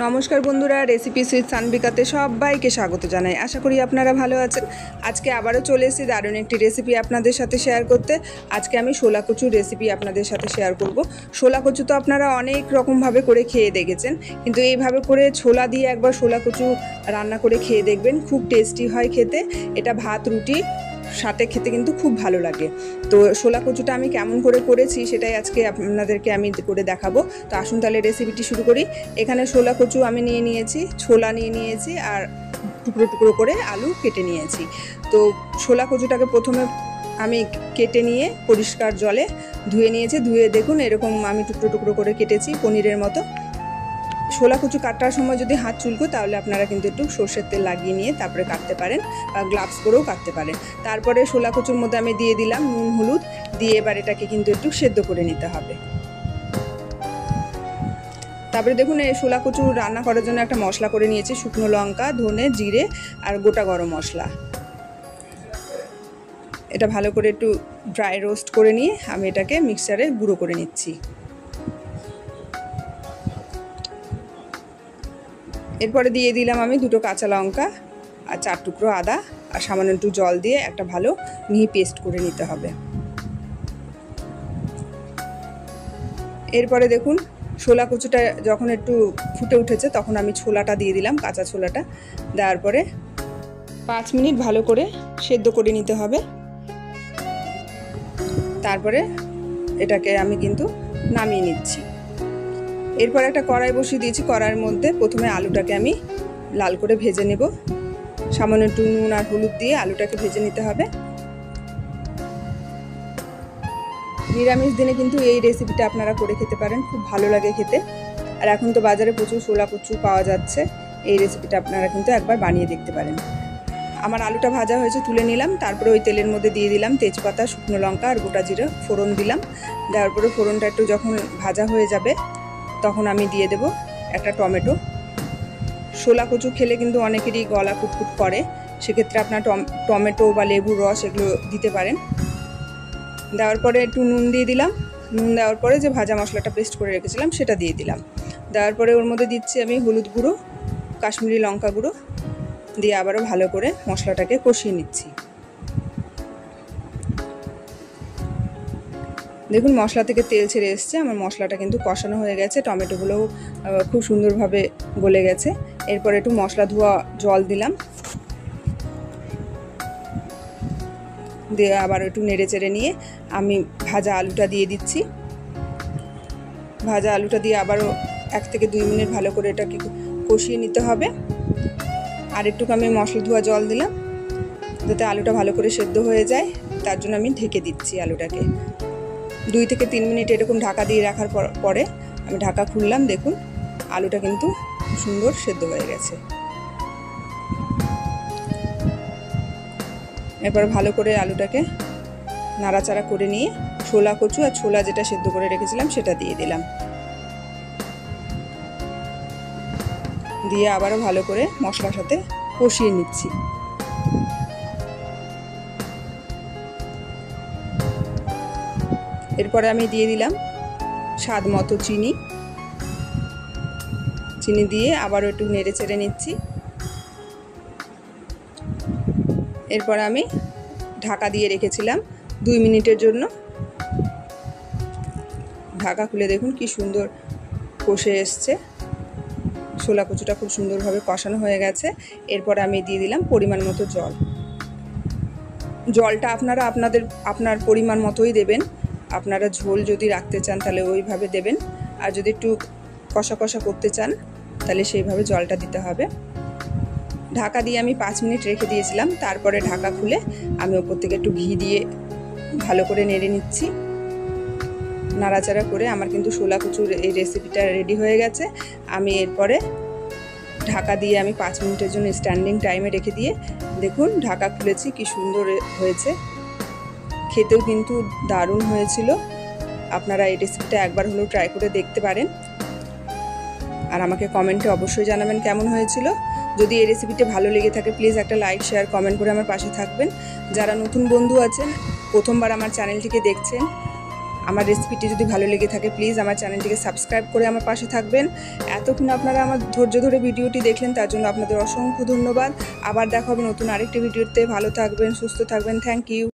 নমস্কার বন্ধুরা, রেসিপি সুইথ সানবিকাতে সবাইকে স্বাগত জানাই। আশা করি আপনারা ভালো আছেন। আজকে আবারও চলে এসেছি দারুণ একটি রেসিপি আপনাদের সাথে শেয়ার করতে। আজকে আমি শোলা কচুর রেসিপি আপনাদের সাথে শেয়ার করব। শোলা কচু তো আপনারা অনেক রকমভাবে করে খেয়ে দেখেছেন, কিন্তু এইভাবে করে ছোলা দিয়ে একবার শোলা কচু রান্না করে খেয়ে দেখবেন, খুব টেস্টি হয় খেতে। এটা ভাত রুটি সাথে খেতে কিন্তু খুব ভালো লাগে। তো শোলা কচুটা আমি কেমন করে করেছি সেটাই আজকে আপনাদেরকে আমি করে দেখাবো। তো আসুন তাহলে রেসিপিটি শুরু করি। এখানে শোলা কচু আমি নিয়ে নিয়েছি, ছোলা নিয়ে নিয়েছি, আর টুকরো টুকরো করে আলু কেটে নিয়েছি। তো শোলা কচুটাকে প্রথমে আমি কেটে নিয়ে পরিষ্কার জলে ধুয়ে নিয়েছি। ধুয়ে দেখুন এরকম আমি টুকরো টুকরো করে কেটেছি পনিরের মতো। শোলা কচু কাটার সময় যদি হাত চুলকো তাহলে আপনারা কিন্তু একটু সর্ষের তেল লাগিয়ে নিয়ে তারপরে কাটতে পারেন, বা গ্লাভস পরেও কাটতে পারেন। তারপরে শোলা কচুর মধ্যে আমি দিয়ে দিলাম নুন হলুদ দিয়ে, এবার এটাকে কিন্তু একটু সেদ্ধ করে নিতে হবে। তারপরে দেখুন এই শোলা কচু রান্না করার জন্য একটা মশলা করে নিয়েছি, শুকনো লঙ্কা, ধনে, জিরে আর গোটা গরম মশলা। এটা ভালো করে একটু ড্রাই রোস্ট করে নিয়ে আমি এটাকে মিক্সারে গুঁড়ো করে নিচ্ছি। এরপরে দিয়ে দিলাম আমি দুটো কাঁচা লঙ্কা আর 4 টুকরো আদা, আর সামান্য একটু জল দিয়ে একটা ভালো মিহি পেস্ট করে নিতে হবে। এরপরে দেখুন শোলা কচুটা যখন একটু ফুটে উঠেছে তখন আমি ছোলাটা দিয়ে দিলাম, কাঁচা ছোলাটা দেওয়ার পরে 5 মিনিট ভালো করে সেদ্ধ করে নিতে হবে। তারপরে এটাকে আমি কিন্তু নামিয়ে নিচ্ছি। এরপর একটা কড়াই বসিয়ে দিয়েছি। কড়াইয়ের মধ্যে প্রথমে আলুটাকে আমি লাল করে ভেজে নেব। সামান্য একটু নুন আর হলুদ দিয়ে আলুটাকে ভেজে নিতে হবে। নিরামিষ দিনে কিন্তু এই রেসিপিটা আপনারা করে খেতে পারেন, খুব ভালো লাগে খেতে। আর এখন তো বাজারে প্রচুর শোলা কচু পাওয়া যাচ্ছে, এই রেসিপিটা আপনারা কিন্তু একবার বানিয়ে দেখতে পারেন। আমার আলুটা ভাজা হয়েছে, তুলে নিলাম। তারপরে ওই তেলের মধ্যে দিয়ে দিলাম তেজপাতা, শুকনো লঙ্কা আর গোটা জিরা ফোড়ন দিলাম। দেওয়ার পরে ফোড়নটা একটু যখন ভাজা হয়ে যাবে তখন আমি দিয়ে দেব একটা টমেটো। শোলা কচু খেলে কিন্তু অনেকেরই গলা কুটকুট করে, সেক্ষেত্রে আপনার টমেটো বা লেবুর রস এগুলো দিতে পারেন। দেওয়ার পরে একটু নুন দিয়ে দিলাম। নুন দেওয়ার পরে যে ভাজা মশলাটা পেস্ট করে রেখেছিলাম সেটা দিয়ে দিলাম। দেওয়ার পরে ওর মধ্যে দিচ্ছি আমি হলুদ গুঁড়ো, কাশ্মীরি লঙ্কা গুঁড়ো দিয়ে আবারও ভালো করে মশলাটাকে কষিয়ে নিচ্ছি। দেখুন মশলা থেকে তেল ছেড়ে এসছে, আমার মশলাটা কিন্তু কষানো হয়ে গেছে, টমেটোগুলোও খুব সুন্দরভাবে গলে গেছে। এরপর একটু মশলা ধোয়া জল দিলাম, দিয়ে আবার একটু নেড়ে চেড়ে নিয়ে আমি ভাজা আলুটা দিয়ে দিচ্ছি। ভাজা আলুটা দিয়ে আবারও 1 থেকে 2 মিনিট ভালো করে এটাকে কষিয়ে নিতে হবে। আর একটু আমি মশলা ধোয়া জল দিলাম যাতে আলুটা ভালো করে সেদ্ধ হয়ে যায়, তার জন্য আমি ঢেকে দিচ্ছি আলুটাকে। 2 থেকে 3 মিনিট এরকম ঢাকা দিয়ে রাখার পরে আমি ঢাকা খুললাম। দেখুন আলুটা কিন্তু সুন্দর সেদ্ধ হয়ে গেছে। এরপর ভালো করে আলুটাকে নাড়াচাড়া করে নিয়ে শোলা কচু আর ছোলা যেটা সেদ্ধ করে রেখেছিলাম সেটা দিয়ে দিলাম। দিয়ে আবারও ভালো করে মশলার সাথে কষিয়ে নিচ্ছি। এরপরে আমি দিয়ে দিলাম স্বাদ মতো চিনি। চিনি দিয়ে আবারও একটু নেড়ে চেড়ে নিচ্ছি। এরপর আমি ঢাকা দিয়ে রেখেছিলাম 2 মিনিটের জন্য। ঢাকা খুলে দেখুন কি সুন্দর কষে এসছে, শোলা কচুটা খুব সুন্দরভাবে কষানো হয়ে গেছে। এরপর আমি দিয়ে দিলাম পরিমাণ মতো জল। জলটা আপনারা আপনার পরিমাণ মতোই দেবেন। আপনারা ঝোল যদি রাখতে চান তাহলে ওইভাবে দেবেন, আর যদি একটু কষা কষা করতে চান তাহলে সেইভাবে জলটা দিতে হবে। ঢাকা দিয়ে আমি 5 মিনিট রেখে দিয়েছিলাম। তারপরে ঢাকা খুলে আমি ওপর থেকে একটু ঘি দিয়ে ভালো করে নেড়ে নিচ্ছি। নাড়াচাড়া করে আমার কিন্তু শোলা কচুর এই রেসিপিটা রেডি হয়ে গেছে। আমি এরপরে ঢাকা দিয়ে আমি 5 মিনিটের জন্য স্ট্যান্ডিং টাইমে রেখে দিয়ে দেখুন ঢাকা খুলেছি, কি সুন্দর হয়েছে। খেতেও কিন্তু দারুণ হয়েছিল। আপনারা এই রেসিপিটা একবার হলেও ট্রাই করে দেখতে পারেন, আর আমাকে কমেন্টে অবশ্যই জানাবেন কেমন হয়েছিল। যদি এই রেসিপিটা ভালো লেগে থাকে প্লিজ একটা লাইক শেয়ার কমেন্ট করে আমার পাশে থাকবেন। যারা নতুন বন্ধু আছেন, প্রথমবার আমার চ্যানেলটিকে দেখছেন, আমার রেসিপিটি যদি ভালো লেগে থাকে প্লিজ আমার চ্যানেলটিকে সাবস্ক্রাইব করে আমার পাশে থাকবেন। এতক্ষণ আপনারা আমার ধৈর্য ধরে ভিডিওটি দেখলেন, তার জন্য আপনাদের অসংখ্য ধন্যবাদ। আবার দেখা হবে নতুন আরেকটি ভিডিওতে। ভালো থাকবেন, সুস্থ থাকবেন। Thank you.